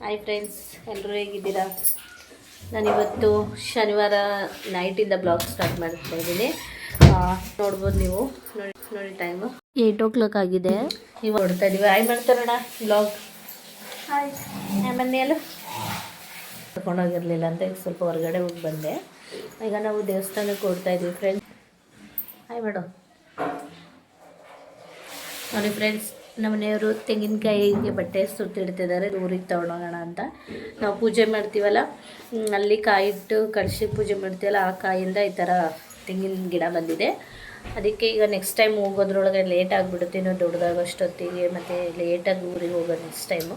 Hi friends, ಎಲ್ಲರೂ ಹೇಗಿದ್ದೀರಾ? ನಾನಿವತ್ತು ಶನಿವಾರ ನೈಟಿಂದ ಬ್ಲಾಗ್ ಸ್ಟಾರ್ಟ್ ಮಾಡ್ತಾ ಇದ್ದೀನಿ. ನೋಡ್ಬೋದು ನೀವು. ನೋಡಿ ಟೈಮು 8 ಆಗಿದೆ. ಇವಾಗ ಹೊಡ್ತಾ ಇದ್ದೀವಿ. Hi ಮಾಡ್ತಾರೋಣ blog. ಹಾಯ್ ಮನೆಯಲ್ಲೂ ಕರ್ಕೊಂಡೋಗಿರಲಿಲ್ಲ ಅಂತ ಸ್ವಲ್ಪ ಹೊರಗಡೆ ಹೋಗಿ ಬಂದೆ. ಈಗ ನಾವು ದೇವಸ್ಥಾನಕ್ಕೆ ಹೊಡ್ತಾ ಇದ್ದೀವಿ ಫ್ರೆಂಡ್ಸ್. ಹಾಯ್ ಮಾಡು. ನೋಡಿ ಫ್ರೆಂಡ್ಸ್, ನಮ್ಮ ಮನೆಯವರು ತೆಂಗಿನಕಾಯಿಗೆ ಬಟ್ಟೆ ಸುತ್ತಿಡ್ತಿದ್ದಾರೆ. ಊರಿಗೆ ತೊಗೊಂಡೋಗೋಣ ಅಂತ. ನಾವು ಪೂಜೆ ಮಾಡ್ತೀವಲ್ಲ, ಅಲ್ಲಿ ಕಾಯಿ ಇಟ್ಟು ಕಳಸಿ ಪೂಜೆ ಮಾಡ್ತೀವಲ್ಲ, ಆ ಕಾಯಿಂದ ಈ ಥರ ತೆಂಗಿನ ಗಿಡ ಬಂದಿದೆ. ಅದಕ್ಕೆ ಈಗ ನೆಕ್ಸ್ಟ್ ಟೈಮ್ ಹೋಗೋದ್ರೊಳಗೆ ಲೇಟ್ ಆಗಿಬಿಡುತ್ತೆ, ಇನ್ನೂ ದೊಡ್ಡದಾಗೋಷ್ಟೊತ್ತಿಗೆ, ಮತ್ತು ಲೇಟಾಗಿ ಊರಿಗೆ ಹೋಗೋದು ನೆಕ್ಸ್ಟ್ ಟೈಮು.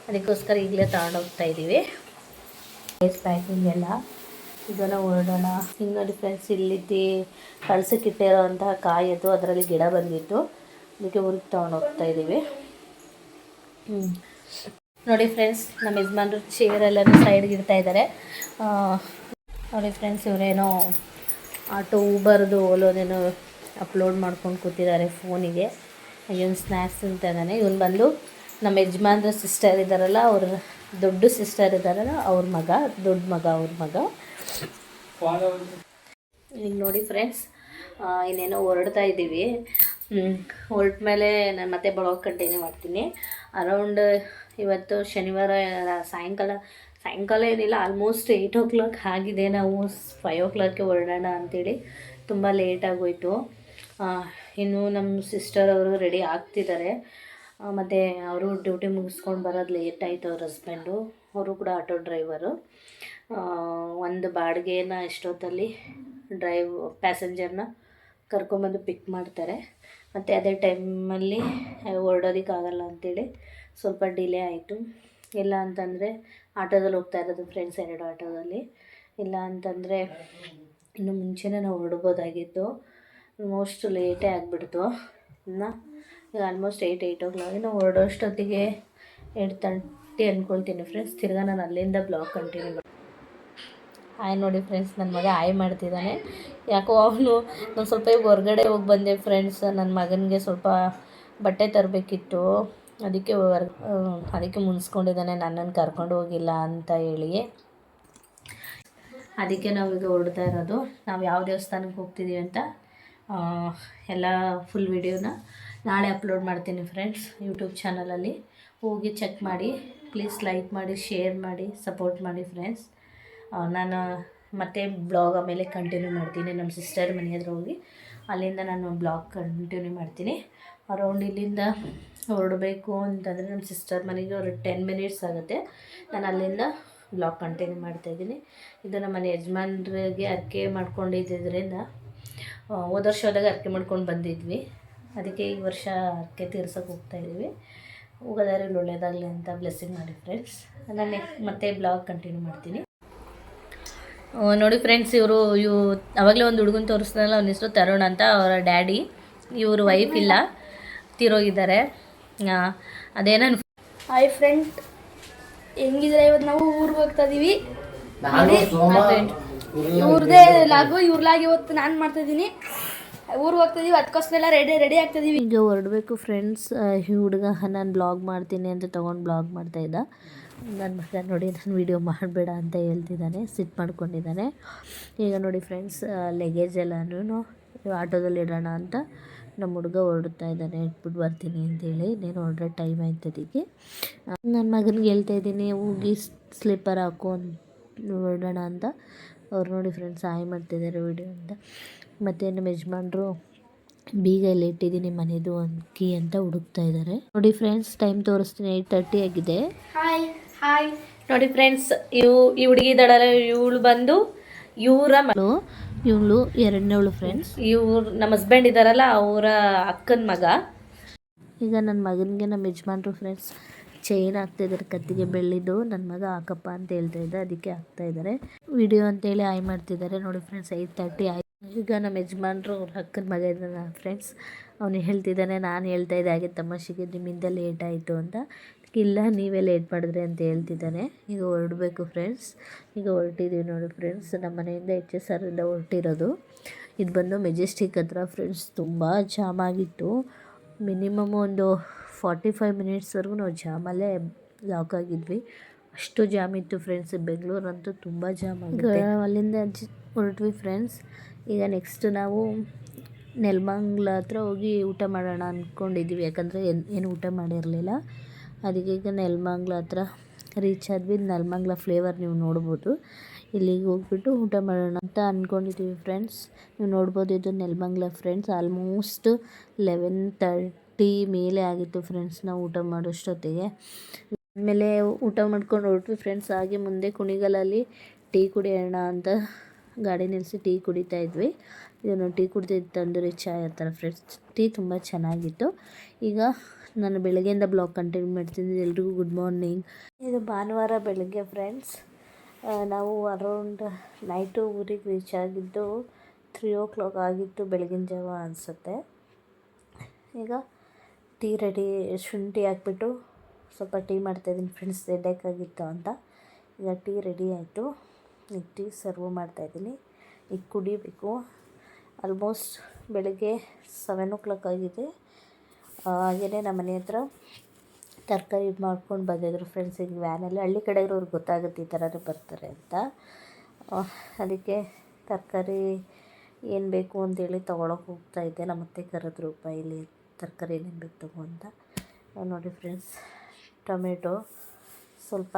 ಅದಕ್ಕೋಸ್ಕರ ಈಗಲೇ ತಗೊಂಡೋಗ್ತಾ ಇದ್ದೀವಿ ಪ್ಯಾಕಿಂಗ್ ಎಲ್ಲ. ಈಗ ನಾವು ಹೊರಡೋಣ. ಈಗ ನೋಡಿ ಫ್ರೆಂಡ್ಸ್, ಇಲ್ಲಿ ಕಳ್ಸಕ್ಕಿಟ್ಟಿರೋ ಅಂತಹ ಕಾಯಿ ಅದು, ಅದರಲ್ಲಿ ಗಿಡ ಬಂದಿತ್ತು. ಅದಕ್ಕೆ ಊರಿಗೆ ತೊಗೊಂಡೋಗ್ತಾ ಇದ್ದೀವಿ. ನೋಡಿ ಫ್ರೆಂಡ್ಸ್, ನಮ್ಮ ಯಜಮಾನ್ರು ಚೇರೆಲ್ಲರೂ ಸೈಡ್ಗೆ ಇಡ್ತಾ ಇದ್ದಾರೆ. ನೋಡಿ ಫ್ರೆಂಡ್ಸ್, ಇವರೇನೋ ಆಟೋ ಊಬರ್ದು ಓಲೋದೇನೋ ಅಪ್ಲೋಡ್ ಮಾಡ್ಕೊಂಡು ಕೂತಿದ್ದಾರೆ ಫೋನಿಗೆ. ಇವನು ಸ್ನ್ಯಾಕ್ಸ್ ಅಂತ ಇದ್ದಾನೆ. ಇವನು ಬಂದು ನಮ್ಮ ಯಜಮಾನ್ರ ಸಿಸ್ಟರ್ ಇದ್ದಾರಲ್ಲ, ಅವ್ರ ದೊಡ್ಡ ಸಿಸ್ಟರ್ ಇದ್ದಾರಲ್ಲ, ಅವ್ರ ಮಗ, ದೊಡ್ಡ ಮಗ, ಅವ್ರ ಮಗ. ಈಗ ನೋಡಿ ಫ್ರೆಂಡ್ಸ್, ಇನ್ನೇನೋ ಹೊರಡ್ತಾ ಇದ್ದೀವಿ. ಹೊರಟ ಮೇಲೆ ನಾನು ಮತ್ತೆ ಬ್ಲಾಗ್ ಕಂಟಿನ್ಯೂ ಮಾಡ್ತೀನಿ. ಅರೌಂಡ್ ಇವತ್ತು ಶನಿವಾರ ಸಾಯಂಕಾಲ ಏನಿಲ್ಲ, ಆಲ್ಮೋಸ್ಟ್ 8 ಆಗಿದೆ. ನಾವು 5 ಹೊರಡೋಣ ಅಂಥೇಳಿ ತುಂಬ ಲೇಟಾಗೋಯಿತು. ಇನ್ನು ನಮ್ಮ ಸಿಸ್ಟರ್ ಅವರು ರೆಡಿ ಆಗ್ತಿದ್ದಾರೆ. ಮತ್ತು ಅವರು ಡ್ಯೂಟಿ ಮುಗಿಸ್ಕೊಂಡು ಬರೋದು ಲೇಟ್ ಆಯಿತು. ಅವ್ರ ಹಸ್ಬೆಂಡು, ಅವರು ಕೂಡ ಆಟೋ ಡ್ರೈವರು. ಒಂದು ಬಾಡಿಗೆನ ಎಷ್ಟೊತ್ತಲ್ಲಿ ಪ್ಯಾಸೆಂಜರ್ನ ಕರ್ಕೊಂಬಂದು ಪಿಕ್ ಮಾಡ್ತಾರೆ. ಮತ್ತು ಅದೇ ಟೈಮಲ್ಲಿ ಹೊರಡೋದಕ್ಕಾಗಲ್ಲ ಅಂಥೇಳಿ ಸ್ವಲ್ಪ ಡಿಲೇ ಆಯಿತು. ಇಲ್ಲ ಅಂತಂದರೆ ಆಟೋದಲ್ಲಿ ಹೋಗ್ತಾ ಇರೋದು ಫ್ರೆಂಡ್ಸ್, 2 ಆಟೋದಲ್ಲಿ. ಇಲ್ಲ ಅಂತಂದರೆ ಇನ್ನು ಮುಂಚೆನೇ ನಾವು ಹೊರಡ್ಬೋದಾಗಿತ್ತು. ಆಲ್ಮೋಸ್ಟ್ ಲೇಟೇ ಆಗಿಬಿಡ್ತು. ಇನ್ನು ಈಗ ಆಲ್ಮೋಸ್ಟ್ 8 ನಾವು ಹೊರಡೋಷ್ಟೊತ್ತಿಗೆ 8:30 ಅಂದ್ಕೊಳ್ತೀನಿ ಫ್ರೆಂಡ್ಸ್. ತಿರ್ಗಾ ನಾನು ಅಲ್ಲಿಂದ ಬ್ಲಾಗ್ ಕಂಟಿನ್ಯೂ ಮಾಡಿ. ಹಾಯ್ ನೋಡಿ ಫ್ರೆಂಡ್ಸ್, ನನ್ನ ಮಗ ಹಾಯ್ ಮಾಡ್ತಿದ್ದಾನೆ. ಯಾಕೋ ಅವನು ನಾನು ಸ್ವಲ್ಪ ಹೊರಗಡೆ ಹೋಗಿ ಬಂದೆ ಫ್ರೆಂಡ್ಸ್. ನನ್ನ ಮಗನಿಗೆ ಸ್ವಲ್ಪ ಬಟ್ಟೆ ತರಬೇಕಿತ್ತು, ಅದಕ್ಕೆ ಮುನ್ಸ್ಕೊಂಡಿದ್ದಾನೆ, ನನ್ನನ್ನು ಕರ್ಕೊಂಡು ಹೋಗಿಲ್ಲ ಅಂತ ಹೇಳಿ. ಅದಕ್ಕೆ ನಾವೀಗ ಹೊರಡ್ತಾ ಇರೋದು. ನಾವು ಯಾವ ದೇವಸ್ಥಾನಕ್ಕೆ ಹೋಗ್ತಿದ್ದೀವಿ ಅಂತ ಎಲ್ಲ ಫುಲ್ ವಿಡಿಯೋನ ನಾಳೆ ಅಪ್ಲೋಡ್ ಮಾಡ್ತೀನಿ ಫ್ರೆಂಡ್ಸ್, ಯೂಟ್ಯೂಬ್ ಚಾನಲಲ್ಲಿ. ಹೋಗಿ ಚೆಕ್ ಮಾಡಿ. ಪ್ಲೀಸ್ ಲೈಕ್ ಮಾಡಿ, ಶೇರ್ ಮಾಡಿ, ಸಪೋರ್ಟ್ ಮಾಡಿ ಫ್ರೆಂಡ್ಸ್. ನಾನು ಮತ್ತೆ ಬ್ಲಾಗ್ ಆಮೇಲೆ ಕಂಟಿನ್ಯೂ ಮಾಡ್ತೀನಿ. ನಮ್ಮ ಸಿಸ್ಟರ್ ಮನೆ ಹತ್ರ ಹೋಗಿ ಅಲ್ಲಿಂದ ನಾನು ಬ್ಲಾಗ್ ಕಂಟಿನ್ಯೂ ಮಾಡ್ತೀನಿ. ಅರೌಂಡ್ ಇಲ್ಲಿಂದ ಹೊರಡಬೇಕು ಅಂತಂದರೆ ನಮ್ಮ ಸಿಸ್ಟರ್ ಮನೆಗೆ ஒரு 10 ಮಿನಿಟ್ಸ್ ಆಗುತ್ತೆ. ನಾನು ಅಲ್ಲಿಂದ ಬ್ಲಾಗ್ ಕಂಟಿನ್ಯೂ ಮಾಡ್ತಾಯಿದ್ದೀನಿ. ಇದು ನಮ್ಮ ಮನೆ ಯಜಮಾನ್ರಿಗೆ ಅರ್ಕೆ ಮಾಡ್ಕೊಂಡಿದ್ದರಿಂದ ಹೋದ ವರ್ಷ ಹೋದಾಗ ಅರ್ಕೆ ಮಾಡ್ಕೊಂಡು ಬಂದಿದ್ವಿ. ಅದಕ್ಕೆ ಈ ವರ್ಷ ಅರ್ಕೆ ತೀರ್ಸೋಕೆ ಹೋಗ್ತಾಯಿದ್ದೀವಿ. ಹೋಗೋದಾರಲ್ಲಿ ಒಳ್ಳೆಯದಾಗಲಿ ಅಂತ ಬ್ಲೆಸ್ಸಿಂಗ್ ಮಾಡಿ ಫ್ರೆಂಡ್ಸ್. ನಾನು ಮತ್ತೆ ಬ್ಲಾಗ್ ಕಂಟಿನ್ಯೂ ಮಾಡ್ತೀನಿ. ನೋಡಿ ಫ್ರೆಂಡ್ಸ್, ಇವರು ಆವಾಗಲೇ ಒಂದು ಹುಡುಗನ ತೋರಿಸ್ದಲ್ಲ, ಅವನ ಹೆಸರು ತರುಣ್ ಅಂತ. ಅವರ ಡ್ಯಾಡಿ, ಇವರು ವೈಫ್ ಇಲ್ಲ, ತೀರೋಗಿದ್ದಾರೆ. ಅದೇ ನಾನು ಹಾಯ್ ಫ್ರೆಂಡ್, ಹೆಂಗಿದ್ರೆ ಇವತ್ತು ನಾವು ಊರಿಗೆ ಹೋಗ್ತಾ ಇದೀವಿ. ಇವ್ರದೇ ಲಾಗು, ಇವ್ರ ಲಾಗ್ ಇವತ್ತು ನಾನು ಮಾಡ್ತಾ ಇದ್ದೀನಿ. ಊರಿಗೆ ಹೋಗ್ತಾ ಇದೀವಿ, ಅದಕ್ಕೋಸ್ಕರ ರೆಡಿ ಆಗ್ತಾ ಇದೀವಿ. ಈಗ ಹೊರಡಬೇಕು ಫ್ರೆಂಡ್ಸ್. ಈ ಹುಡುಗ ನಾನು ಬ್ಲಾಗ್ ಮಾಡ್ತೀನಿ ಅಂತ ತೊಗೊಂಡು ಬ್ಲಾಗ್ ಮಾಡ್ತಾಯಿದ್ದ. ನನ್ನ ಮಗ ನೋಡಿ, ನಾನು ವೀಡಿಯೋ ಮಾಡಬೇಡ ಅಂತ ಹೇಳ್ತಿದ್ದಾನೆ, ಸಿಟ್ಟು ಮಾಡ್ಕೊಂಡಿದ್ದಾನೆ. ಈಗ ನೋಡಿ ಫ್ರೆಂಡ್ಸ್, ಲಗೇಜ್ ಎಲ್ಲನೂ ಆಟೋದಲ್ಲಿ ಇಡೋಣ ಅಂತ ನಮ್ಮ ಹುಡುಗ ಹೊರಡ್ತಾ ಇದ್ದಾನೆ. ಇಟ್ಬಿಟ್ಟು ಬರ್ತೀನಿ ಅಂತೇಳಿ. ಇನ್ನೇನು ಹೊರಡ್ರೆ ಟೈಮ್ ಆಯ್ತದಕ್ಕೆ. ನನ್ನ ಮಗನಿಗೆ ಹೇಳ್ತಾ ಇದ್ದೀನಿ, ಹೋಗಿ ಸ್ಲಿಪ್ಪರ್ ಹಾಕು ಹೊರಡೋಣ ಅಂತ. ಅವ್ರು ನೋಡಿ ಫ್ರೆಂಡ್ಸ್ ಹಾಯ್ ಮಾಡ್ತಿದ್ದಾರೆ ವೀಡಿಯೋ ಅಂತ. ಮತ್ತು ನಮ್ಮ ಯಜಮಾನ್ರು ಬೀಗ ಇಲ್ಲಿ ಇಟ್ಟಿದ್ದೀನಿ ಮನೆದು ಕೀ ಅಂತ ಹುಡುಕ್ತಾ ಇದ್ದಾರೆ. ನೋಡಿ ಫ್ರೆಂಡ್ಸ್, ಟೈಮ್ ತೋರಿಸ್ತೀನಿ, 8:30 ಆಗಿದೆ. ಹಾಯ್ ನೋಡಿ ಫ್ರೆಂಡ್ಸ್, ಈ ಹುಡುಗಿ ಇದ್ದಾಳಲ್ಲ, ಇವಳು ಬಂದು ಇವರ ಮಗಳು, ಇವಳು 2ನೇವಳು ಫ್ರೆಂಡ್ಸ್. ಇವ್ರು ನಮ್ಮ ಹಸ್ಬೆಂಡ್ ಇದ್ದಾರಲ್ಲ, ಅವರ ಅಕ್ಕನ ಮಗ. ಈಗ ನನ್ನ ಮಗನಿಗೆ ನಮ್ಮ ಯಜಮಾನ್ರು ಫ್ರೆಂಡ್ಸ್ ಚೈನ್ ಹಾಕ್ತಾಯಿದ್ದಾರೆ, ಕತ್ತಿಗೆ ಬೆಳ್ಳಿದ್ದು. ನನ್ನ ಮಗ ಹಾಕಪ್ಪ ಅಂತ ಹೇಳ್ತಾ ಇದ್ದ, ಅದಕ್ಕೆ ಹಾಕ್ತಾಯಿದ್ದಾರೆ. ವಿಡಿಯೋ ಅಂತೇಳಿ ಹಾಯ್ ಮಾಡ್ತಿದ್ದಾರೆ. ನೋಡಿ ಫ್ರೆಂಡ್ಸ್, 8:30 ಆಯ್ತು. ಈಗ ನಮ್ಮ ಯಜಮಾನ್ರು ಅವ್ರ ಅಕ್ಕನ ಮಗ ಇದ್ದಾನೆ ಫ್ರೆಂಡ್ಸ್. ಅವನು ಹೇಳ್ತಿದ್ದಾನೆ, ನಾನು ಹೇಳ್ತಾ ಇದ್ದೆ ಹಾಗೆ ತಮಾಷೆಗೆ, ನಿಮ್ಮಿಂದ ಲೇಟ್ ಆಯಿತು ಅಂತ. ಇಲ್ಲ, ನೀವೇ ಲೇಟ್ ಮಾಡಿದ್ರಿ ಅಂತ ಹೇಳ್ತಿದ್ದಾನೆ. ಈಗ ಹೊರಡಬೇಕು ಫ್ರೆಂಡ್ಸ್. ಈಗ ಹೊರಟಿದ್ದೀವಿ ನೋಡಿ ಫ್ರೆಂಡ್ಸ್. ನಮ್ಮ ಮನೆಯಿಂದ HSR ಹೊರಟಿರೋದು. ಇದು ಬಂದು ಮೆಜೆಸ್ಟಿಕ್ ಹತ್ರ ಫ್ರೆಂಡ್ಸ್. ತುಂಬ ಜಾಮ್ ಆಗಿತ್ತು. ಮಿನಿಮಮ್ ಒಂದು 45 ಮಿನಿಟ್ಸ್ವರೆಗೂ ನಾವು ಜಾಮಲ್ಲೇ ಲಾಕ್ ಆಗಿದ್ವಿ. ಅಷ್ಟು ಜಾಮ್ ಇತ್ತು ಫ್ರೆಂಡ್ಸ್. ಬೆಂಗಳೂರಂತೂ ತುಂಬ ಜಾಮ್ ಆಗುತ್ತೆ. ಅಲ್ಲಿಂದ ಹೊರಟ್ವಿ ಫ್ರೆಂಡ್ಸ್. ಈಗ ನೆಕ್ಸ್ಟ್ ನಾವು ನೆಲಮಂಗ್ಲ ಹತ್ರ ಹೋಗಿ ಊಟ ಮಾಡೋಣ ಅಂದ್ಕೊಂಡಿದ್ದೀವಿ. ಯಾಕಂದರೆ ಏನು ಊಟ ಮಾಡಿರಲಿಲ್ಲ. ಅದಕ್ಕೆ ಈಗ ನೆಲಮಂಗ್ಲ ಹತ್ರ ರೀಚ್ ಆದ್ವಿ. ನೆಲಮಂಗ್ಲ ಫ್ಲೇವರ್ ನೀವು ನೋಡ್ಬೋದು. ಇಲ್ಲಿಗೆ ಹೋಗ್ಬಿಟ್ಟು ಊಟ ಮಾಡೋಣ ಅಂತ ಅಂದ್ಕೊಂಡಿದ್ದೀವಿ ಫ್ರೆಂಡ್ಸ್. ನೀವು ನೋಡ್ಬೋದು, ಇದು ನೆಲಮಂಗ್ಲ ಫ್ರೆಂಡ್ಸ್. ಆಲ್ಮೋಸ್ಟ್ 11:30 ಮೇಲೆ ಆಗಿತ್ತು ಫ್ರೆಂಡ್ಸ್ ನಾವು ಊಟ ಮಾಡೋಷ್ಟೊತ್ತಿಗೆ. ಆಮೇಲೆ ಊಟ ಮಾಡ್ಕೊಂಡು ಹೊರಟ್ವಿ ಫ್ರೆಂಡ್ಸ್. ಹಾಗೆ ಮುಂದೆ ಕುಣಿಗಲಲ್ಲಿ ಟೀ ಕುಡಿಯೋಣ ಅಂತ ಗಾಡಿ ನಿಲ್ಲಿಸಿ ಟೀ ಕುಡಿತಾ ಇದ್ವಿ. ಇದನ್ನು ಟೀ ಕುಡಿದಿದ್ದು ತಂದೂರಿ ಚಾಯ್ ಅಂತಾರೆ ಫ್ರೆಂಡ್ಸ್. ಟೀ ತುಂಬ ಚೆನ್ನಾಗಿತ್ತು. ಈಗ ನಾನು ಬೆಳಗ್ಗೆಯಿಂದ ಬ್ಲಾಗ್ ಕಂಟಿನ್ಯೂ ಮಾಡ್ತಿದ್ದೀನಿ. ಎಲ್ರಿಗೂ ಗುಡ್ ಮಾರ್ನಿಂಗ್. ಇದು ಭಾನುವಾರ ಬೆಳಗ್ಗೆ ಫ್ರೆಂಡ್ಸ್. ನಾವು ಅರೌಂಡ್ ನೈಟು ಊರಿಗೆ ರೀಚ್ ಆಗಿದ್ದು 3 o'clock ಆಗಿತ್ತು, ಬೆಳಗಿನ ಜಾವ ಅನಿಸುತ್ತೆ. ಈಗ ಟೀ ರೆಡಿ, ಶುಂಠಿ ಹಾಕ್ಬಿಟ್ಟು ಸ್ವಲ್ಪ ಟೀ ಮಾಡ್ತಾಯಿದ್ದೀನಿ ಫ್ರೆಂಡ್ಸ್. ಹೆಡ್ಡೇಕಾಗಿತ್ತು ಅಂತ. ಈಗ ಟೀ ರೆಡಿ ಆಯಿತು. ಈಗ ಟೀ ಸರ್ವ್ ಮಾಡ್ತಾಯಿದ್ದೀನಿ. ಈಗ ಕುಡಿಬೇಕು. ಆಲ್ಮೋಸ್ಟ್ ಬೆಳಗ್ಗೆ 7 o'clock ಆಗಿದೆ. ಹಾಗೆಯೇ ನಮ್ಮ ಮನೆ ಹತ್ರ ತರಕಾರಿ ಮಾಡ್ಕೊಂಡು ಬಂದಿದ್ರು ಫ್ರೆಂಡ್ಸ್. ಈಗ ವ್ಯಾನಲ್ಲಿ ಹಳ್ಳಿ ಕಡೆ ಇರೋರಿಗೆ ಗೊತ್ತಾಗುತ್ತೆ ಈ ಥರನೇ ಬರ್ತಾರೆ ಅಂತ. ಅದಕ್ಕೆ ತರಕಾರಿ ಏನು ಬೇಕು ಅಂತೇಳಿ ತೊಗೊಳಕ್ಕೆ ಹೋಗ್ತಾಯಿದ್ದೆ. ನಮ್ಮ ಅತ್ತೆ ಕರೆದ್ರು, ಇಲ್ಲಿ ತರಕಾರಿ ಏನೇನು ಬೇಕು ತಗೋ ಅಂತ. ನೋಡಿ ಫ್ರೆಂಡ್ಸ್, ಟೊಮೆಟೊ, ಸ್ವಲ್ಪ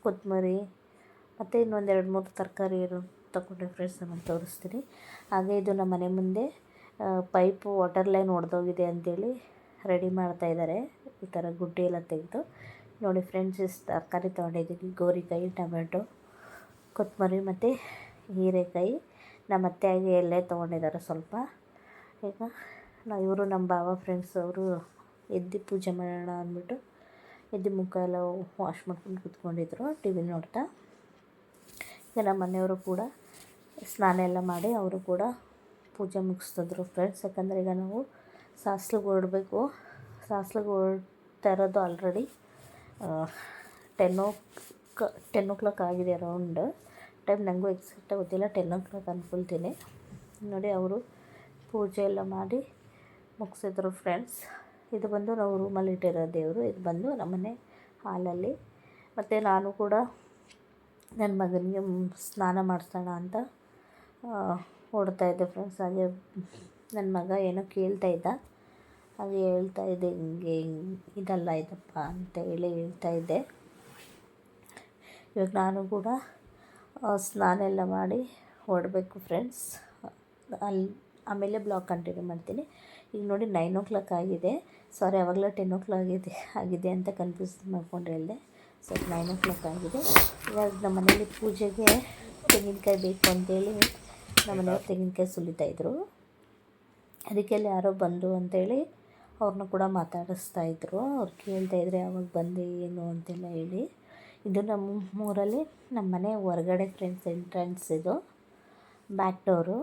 ಕೊತ್ತಂಬರಿ ಮತ್ತು ಇನ್ನೊಂದು 2-3 ತರಕಾರಿ ತೊಗೊಂಡೆ ಫ್ರೆಂಡ್ಸ್. ನಾನು ತೋರಿಸ್ತೀನಿ. ಹಾಗೆ ಇದು ನಮ್ಮ ಮನೆ ಮುಂದೆ ಪೈಪು ವಾಟರ್ ಲೈನ್ ಒಡೆದೋಗಿದೆ ಅಂಥೇಳಿ ರೆಡಿ ಮಾಡ್ತಾಯಿದ್ದಾರೆ. ಈ ಥರ ಗುಡ್ಡೆ ಎಲ್ಲ ತೆಗೆದು ನೋಡಿ ಫ್ರೆಂಡ್ಸ್. ಇಷ್ಟು ತರಕಾರಿ ತೊಗೊಂಡಿದ್ದೀನಿ. ಗೋರಿಕಾಯಿ, ಟೊಮೆಟೊ, ಕೊತ್ತಂಬರಿ ಮತ್ತು ಹೀರೆಕಾಯಿ. ನಮ್ಮ ಅತ್ತೆಯಾಗಿ ಎಲ್ಲೇ ತೊಗೊಂಡಿದ್ದಾರೆ ಸ್ವಲ್ಪ. ಈಗ ಇವರು ನಮ್ಮ ಭಾವ ಫ್ರೆಂಡ್ಸ್, ಅವರು ಎದ್ದು ಪೂಜೆ ಮಾಡೋಣ ಅಂದ್ಬಿಟ್ಟು ಎದ್ದು ಮುಖ ಎಲ್ಲ ವಾಶ್ ಮಾಡ್ಕೊಂಡು ಕೂತ್ಕೊಂಡಿದ್ರು ಟಿ ವಿ ನೋಡ್ತಾ. ಈಗ ನಮ್ಮ ಮನೆಯವರು ಕೂಡ ಸ್ನಾನ ಎಲ್ಲ ಮಾಡಿ ಅವರು ಕೂಡ ಪೂಜೆ ಮುಗಿಸಿದ್ರು ಫ್ರೆಂಡ್ಸ್. ಯಾಕಂದರೆ ಈಗ ನಾವು ಸಾಸ್ಲಿಗೆ ಹೊರಡಬೇಕು. ಸಾಸ್ಲಿಗೆ ಹೊರಡ್ತಾ ಇರೋದು ಆಲ್ರೆಡಿ 10 o'clock ಆಗಿದೆ ಅರೌಂಡ್. ಟೈಮ್ ನನಗೂ ಎಕ್ಸಾಕ್ಟಾಗಿ ಗೊತ್ತಿಲ್ಲ, 10 o'clock ಅಂದ್ಕೊಳ್ತೀನಿ. ನೋಡಿ, ಅವರು ಪೂಜೆ ಎಲ್ಲ ಮಾಡಿ ಮುಗಿಸಿದ್ರು ಫ್ರೆಂಡ್ಸ್. ಇದು ಬಂದು ನಾವು ರೂಮಲ್ಲಿ ಇಟ್ಟಿರೋ ದೇವರು. ಇದು ಬಂದು ನಮ್ಮನೆ ಹಾಲಲ್ಲಿ. ಮತ್ತು ನಾನು ಕೂಡ ನನ್ನ ಮಗನಿಗೆ ಸ್ನಾನ ಮಾಡಿಸೋಣ ಅಂತ ಹೊರಡ್ತಾಯಿದ್ದೆ ಫ್ರೆಂಡ್ಸ್. ಹಾಗೆ ನನ್ನ ಮಗ ಏನೋ ಕೇಳ್ತಾಯಿದ್ದ. ಹಾಗೆ ಹೇಳ್ತಾಯಿದ್ದೆ, ಹಿಂಗೆ ಇದಲ್ಲ ಇದಪ್ಪ ಅಂತ ಹೇಳ್ತಾಯಿದ್ದೆ. ಇವಾಗ ನಾನು ಕೂಡ ಸ್ನಾನ ಎಲ್ಲ ಮಾಡಿ ಹೊರಡಬೇಕು ಫ್ರೆಂಡ್ಸ್. ಆಮೇಲೆ ಬ್ಲಾಗ್ ಕಂಟಿನ್ಯೂ ಮಾಡ್ತೀನಿ. ಈಗ ನೋಡಿ 9 o'clock ಆಗಿದೆ. ಸಾರಿ, ಆವಾಗಲೇ 10 o'clock ಆಗಿದೆ ಅಂತ ಕನ್ಫ್ಯೂಸ್ ಮಾಡ್ಕೊಂಡು ಹೇಳಿದೆ. ಸೊ 9 o'clock ಆಗಿದೆ. ಇವಾಗ ನಮ್ಮ ಮನೇಲಿ ಪೂಜೆಗೆ ತೆಂಗಿನಕಾಯಿ ಬೇಕು ಅಂತೇಳಿ ನಮ್ಮ ಮನೆಯವ್ರು ತೆಂಗಿನಕಾಯಿ ಸುಲಿತಾಯಿದ್ರು. ಅದಕ್ಕೆಲ್ಲ ಯಾರೋ ಬಂದು ಅಂತೇಳಿ ಅವ್ರನ್ನ ಕೂಡ ಮಾತಾಡಿಸ್ತಾಯಿದ್ರು. ಅವ್ರು ಕೇಳ್ತಾಯಿದ್ರೆ ಯಾವಾಗ ಬಂದೆ ಏನು ಅಂತೆಲ್ಲ ಹೇಳಿ. ಇದು ನಮ್ಮ ಊರಲ್ಲಿ ನಮ್ಮ ಮನೆ ಹೊರಗಡೆ ಫ್ರೆಂಡ್ಸ್ ಎಂಟ್ರೆನ್ಸ್. ಇದು ಬ್ಯಾಕ್ ಡೋರು.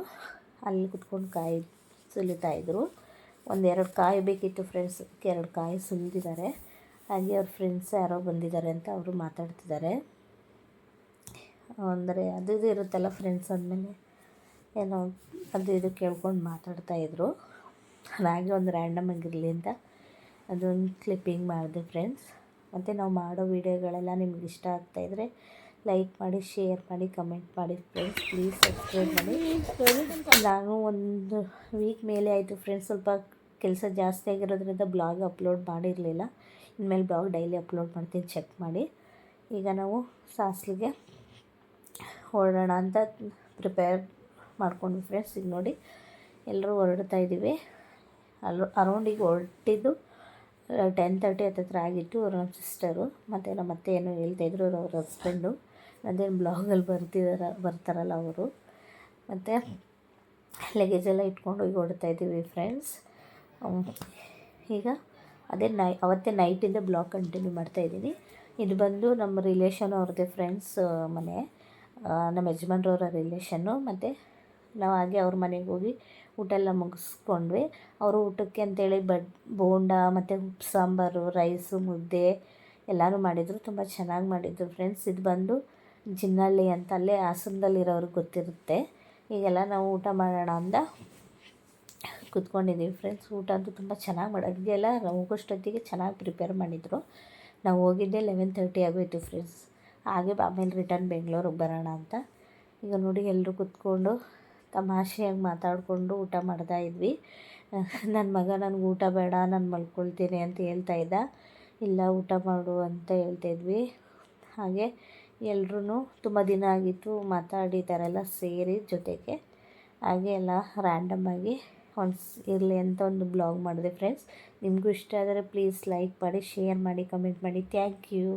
ಅಲ್ಲಿ ಕುತ್ಕೊಂಡು ಕಾಯಿ ಸುಲಿತಾಯಿದ್ರು. 1-2 ಕಾಯಿ ಬೇಕಿತ್ತು ಫ್ರೆಂಡ್ಸ್. 2 ಕಾಯಿ ಸುಲಿದಿದ್ದಾರೆ. ಹಾಗೆ ಅವ್ರ ಫ್ರೆಂಡ್ಸ್ ಯಾರೋ ಬಂದಿದ್ದಾರೆ ಅಂತ ಅವರು ಮಾತಾಡ್ತಿದ್ದಾರೆ. ಅಂದರೆ ಅದು ಇದು ಇರುತ್ತಲ್ಲ ಫ್ರೆಂಡ್ಸ್ ಅಂದಮೇಲೆ ಏನೋ ಅದು ಇದು ಕೇಳ್ಕೊಂಡು ಮಾತಾಡ್ತಾಯಿದ್ರು. ಹಾಗೆ ಒಂದು ರ್ಯಾಂಡಮ್ ಆಗಿರಲಿ ಅಂತ ಅದೊಂದು ಕ್ಲಿಪ್ಪಿಂಗ್ ಮಾಡಿದೆ ಫ್ರೆಂಡ್ಸ್. ಮತ್ತು ನಾವು ಮಾಡೋ ವೀಡಿಯೋಗಳೆಲ್ಲ ನಿಮ್ಗೆ ಇಷ್ಟ ಆಗ್ತಾಯಿದ್ರೆ ಲೈಕ್ ಮಾಡಿ, ಶೇರ್ ಮಾಡಿ, ಕಮೆಂಟ್ ಮಾಡಿ ಫ್ರೆಂಡ್ಸ್. ಪ್ಲೀಸ್ ಸಬ್ಸ್ಕ್ರೈಬ್ ಮಾಡಿ. ನಾನು ಒಂದು ವೀಕ್ ಮೇಲೆ ಆಯಿತು ಫ್ರೆಂಡ್ಸ್. ಸ್ವಲ್ಪ ಕೆಲಸ ಜಾಸ್ತಿ ಆಗಿರೋದ್ರಿಂದ ಬ್ಲಾಗ್ ಅಪ್ಲೋಡ್ ಮಾಡಿರಲಿಲ್ಲ. ಇನ್ಮೇಲೆ ಬ್ಲಾಗ್ ಡೈಲಿ ಅಪ್ಲೋಡ್ ಮಾಡ್ತೀನಿ, ಚೆಕ್ ಮಾಡಿ. ಈಗ ನಾವು ಸಾಸ್ಲಿಗೆ ಹೊರಡೋಣ ಅಂತ ಪ್ರಿಪೇರ್ ಮಾಡ್ಕೊಂಡ್ವಿ ಫ್ರೆಂಡ್ಸ್. ಈಗ ನೋಡಿ, ಎಲ್ಲರೂ ಹೊರಡ್ತಾ ಇದ್ದೀವಿ. ಅರೌಂಡ್ ಈಗ ಹೊರಟಿದ್ದು 10:30 ಹತ್ತಿರ ಆಗಿತ್ತು. ಅವ್ರ ನಮ್ಮ ಸಿಸ್ಟರು ಮತ್ತು ನಮ್ಮ ಅತ್ತೆ ಏನೋ ಹೇಳ್ತಾಯಿದ್ರು, ಅವ್ರ ಹಸ್ಬೆಂಡು. ಅದೇನು ಬ್ಲಾಗಲ್ಲಿ ಬರ್ತಾರಲ್ಲ ಅವರು. ಮತ್ತು ಲಗೇಜೆಲ್ಲ ಇಟ್ಕೊಂಡು ಈಗ ಹೊರಡ್ತಾ ಇದ್ದೀವಿ ಫ್ರೆಂಡ್ಸ್. ಈಗ ಅದೇ ಅವತ್ತೇ ನೈಟಿಂದ ಬ್ಲಾಗ್ ಕಂಟಿನ್ಯೂ ಮಾಡ್ತಾಯಿದ್ದೀನಿ. ಇದು ಬಂದು ನಮ್ಮ ರಿಲೇಷನ್ ಅವ್ರದ್ದೇ ಫ್ರೆಂಡ್ಸ್ ಮನೆ, ನಮ್ಮ ಯಜಮಾನ್ರವರ ರಿಲೇಷನ್ನು. ಮತ್ತು ನಾವು ಹಾಗೆ ಅವ್ರ ಮನೆಗೆ ಹೋಗಿ ಊಟ ಎಲ್ಲ ಮುಗಿಸ್ಕೊಂಡ್ವಿ. ಅವರು ಊಟಕ್ಕೆ ಅಂತೇಳಿ ಬೋಂಡ ಮತ್ತು ಉಪ್ಪು ಸಾಂಬಾರು, ರೈಸು, ಮುದ್ದೆ ಎಲ್ಲನೂ ಮಾಡಿದರು. ತುಂಬ ಚೆನ್ನಾಗಿ ಮಾಡಿದರು ಫ್ರೆಂಡ್ಸ್. ಇದು ಬಂದು ಜಿನ್ನಳ್ಳಿ ಅಂತ, ಅಲ್ಲೇ ಹಾಸನದಲ್ಲಿರೋರಿಗೆ ಗೊತ್ತಿರುತ್ತೆ. ಈಗೆಲ್ಲ ನಾವು ಊಟ ಮಾಡೋಣ ಅಂತ ಕೂತ್ಕೊಂಡಿದ್ದೀವಿ ಫ್ರೆಂಡ್ಸ್. ಊಟ ಅಂತೂ ತುಂಬ ಚೆನ್ನಾಗಿ ಅಡುಗೆ ಎಲ್ಲ ಹೋಗೋಷ್ಟೊತ್ತಿಗೆ ಚೆನ್ನಾಗಿ ಪ್ರಿಪೇರ್ ಮಾಡಿದರು. ನಾವು ಹೋಗಿದ್ದೆ 11:30 ಆಗೋಯ್ತು ಫ್ರೆಂಡ್ಸ್. ಹಾಗೆ ಆಮೇಲೆ ರಿಟರ್ನ್ ಬೆಂಗಳೂರಿಗೆ ಬರೋಣ ಅಂತ. ಈಗ ನೋಡಿ ಎಲ್ಲರೂ ಕೂತ್ಕೊಂಡು ತಮಾಷೆಯಾಗಿ ಮಾತಾಡಿಕೊಂಡು ಊಟ ಮಾಡ್ತಾಯಿದ್ವಿ. ನನ್ನ ಮಗ ನನಗೆ ಊಟ ಬೇಡ, ನಾನು ಮಲ್ಕೊಳ್ತೀನಿ ಅಂತ ಹೇಳ್ತಾ ಇದ್ದ. ಇಲ್ಲ ಊಟ ಮಾಡು ಅಂತ ಹೇಳ್ತಾಯಿದ್ವಿ. ಹಾಗೆ ಎಲ್ಲರೂ ತುಂಬ ದಿನ ಆಗಿತ್ತು ಮಾತಾಡಿ ಈ ಥರ ಎಲ್ಲ ಸೇರಿ ಜೊತೆಗೆ. ಹಾಗೆ ಎಲ್ಲ ರ್ಯಾಂಡಮ್ಮಾಗಿ ಇರಲಿ ಅಂತ ಒಂದು ಬ್ಲಾಗ್ ಮಾಡಿದೆ ಫ್ರೆಂಡ್ಸ್. ನಿಮಗೂ ಇಷ್ಟ ಆದರೆ ಪ್ಲೀಸ್ ಲೈಕ್ ಮಾಡಿ, ಶೇರ್ ಮಾಡಿ, ಕಮೆಂಟ್ ಮಾಡಿ. Thank you.